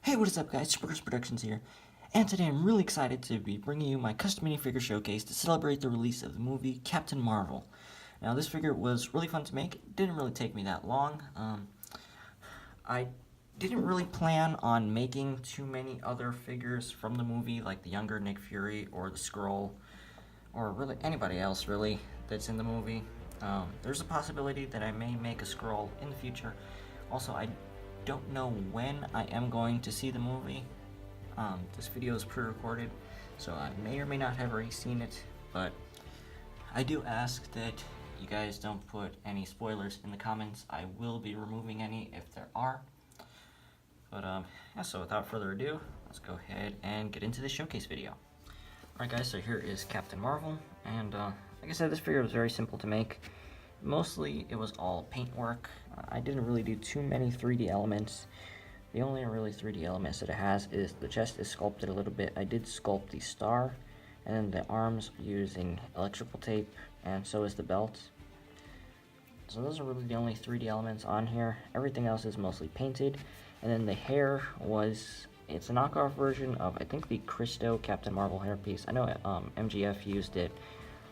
Hey, what is up guys, Supercross Productions here, and today I'm really excited to be bringing you my custom minifigure showcase to celebrate the release of the movie Captain Marvel. Now this figure was really fun to make, it didn't really take me that long. I didn't really plan on making too many other figures from the movie, like the younger Nick Fury or the Skrull, or really anybody else really that's in the movie. There's a possibility that I may make a Skrull in the future. Also, I don't know when I am going to see the movie. This video is pre-recorded, so I may or may not have already seen it, but I do ask that you guys don't put any spoilers in the comments. I will be removing any if there are. But yeah, so without further ado, let's go ahead and get into the showcase video. Alright guys, so here is Captain Marvel, and like I said, this figure was very simple to make. Mostly it was all paint work. I didn't really do too many 3D elements. The only really 3D elements that it has is the chest is sculpted a little bit. I did sculpt the star, and then the arms using electrical tape, and so is the belt. So those are really the only 3D elements on here. Everything else is mostly painted. And then the hair it's a knockoff version of, I think, the Christo Captain Marvel hairpiece. I know MGF used it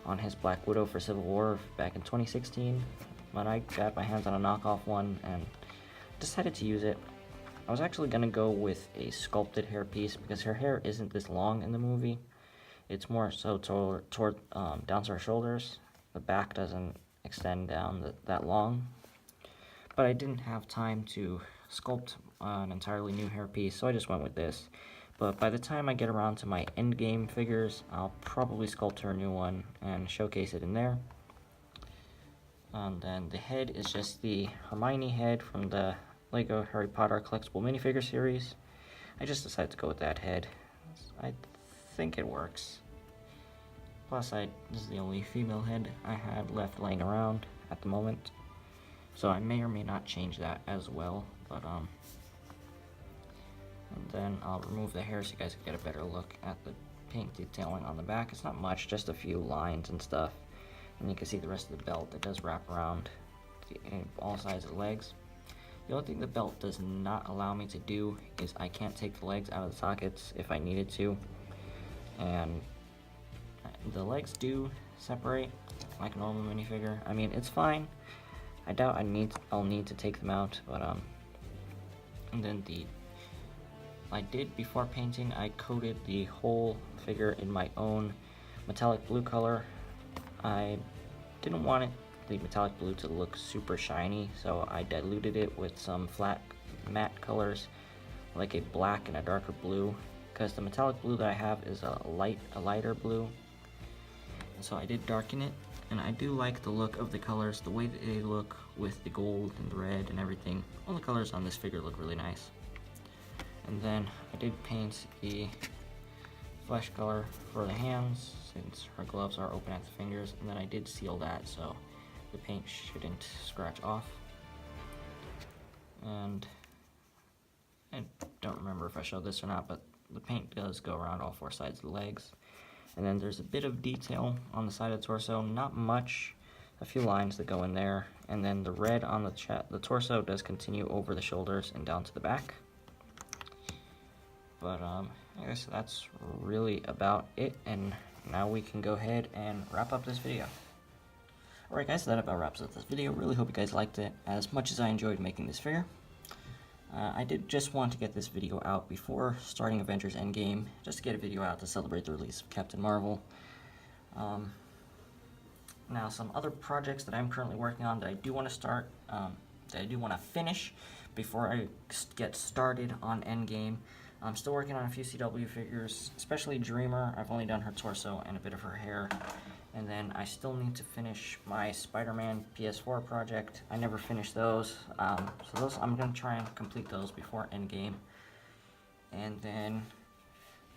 on his Black Widow for Civil War back in 2016, but I got my hands on a knockoff one and decided to use it. I was actually going to go with a sculpted hairpiece because her hair isn't this long in the movie. It's more so toward down to her shoulders. The back doesn't extend down that long. But I didn't have time to sculpt an entirely new hairpiece, so I just went with this. But by the time I get around to my endgame figures, I'll probably sculpt her a new one and showcase it in there. And then the head is just the Hermione head from the Lego Harry Potter collectible minifigure series. I just decided to go with that head. I think it works. Plus, this is the only female head I had left laying around at the moment. So I may or may not change that as well, but and then I'll remove the hair so you guys can get a better look at the paint detailing on the back. It's not much, just a few lines and stuff. And you can see the rest of the belt that does wrap around all sides of the legs. The only thing the belt does not allow me to do is I can't take the legs out of the sockets if I needed to. And the legs do separate like a normal minifigure. I mean, it's fine. I doubt I'll need to take them out, but and then I did, before painting, I coated the whole figure in my own metallic blue color. I didn't want the metallic blue to look super shiny, so I diluted it with some flat matte colors, like a black and a darker blue, because the metallic blue that I have is a lighter blue. And so I did darken it, and I do like the look of the colors, the way that they look with the gold and the red and everything. All the colors on this figure look really nice. And then I did paint the flesh color for the hands, since her gloves are open at the fingers, and then I did seal that so the paint shouldn't scratch off. And I don't remember if I showed this or not, but the paint does go around all four sides of the legs. And then there's a bit of detail on the side of the torso, not much, a few lines that go in there. And then the red on the torso does continue over the shoulders and down to the back. But I guess that's really about it, and now we can go ahead and wrap up this video. Alright guys, so that about wraps up this video. Really hope you guys liked it as much as I enjoyed making this figure. I did just want to get this video out before starting Avengers Endgame, just to get a video out to celebrate the release of Captain Marvel. Now, some other projects that I'm currently working on that I do want to start, that I do want to finish before I get started on Endgame. I'm still working on a few CW figures, especially Dreamer. I've only done her torso and a bit of her hair. And then I still need to finish my Spider-Man PS4 project. I never finished those. So those, I'm going to try and complete those before Endgame. And then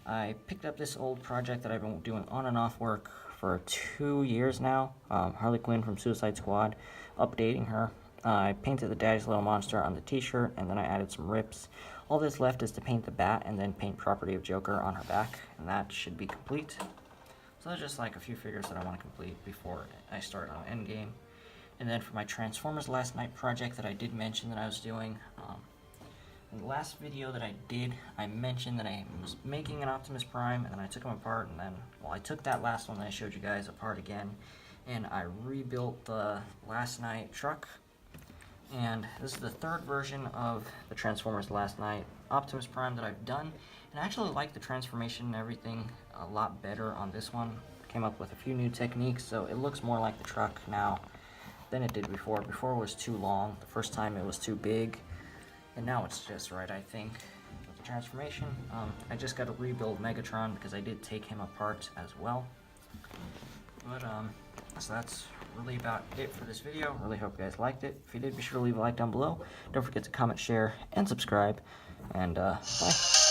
I picked up this old project that I've been doing on and off work for 2 years now. Harley Quinn from Suicide Squad, updating her. I painted the Daddy's Little Monster on the t-shirt, and then I added some rips. All that's left is to paint the bat and then paint Property of Joker on her back, and that should be complete. So there's just like a few figures that I want to complete before I start on Endgame. And then for my Transformers Last Night project that I did mention that I was doing, In the last video that I did, I mentioned that I was making an Optimus Prime, and then I took him apart, and then, well, I took that last one that I showed you guys apart again, and I rebuilt the Last Night truck. And this is the third version of the Transformers Last Night Optimus Prime that I've done, and I actually like the transformation and everything a lot better on this one. Came up with a few new techniques, so it looks more like the truck now than it did before. Before it was too long, the first time it was too big, and now it's just right, I think, with the transformation. I just got to rebuild Megatron because I did take him apart as well. But, so that's really about it for this video. Really hope you guys liked it. If you did, be sure to leave a like down below. Don't forget to comment, share, and subscribe. And, bye.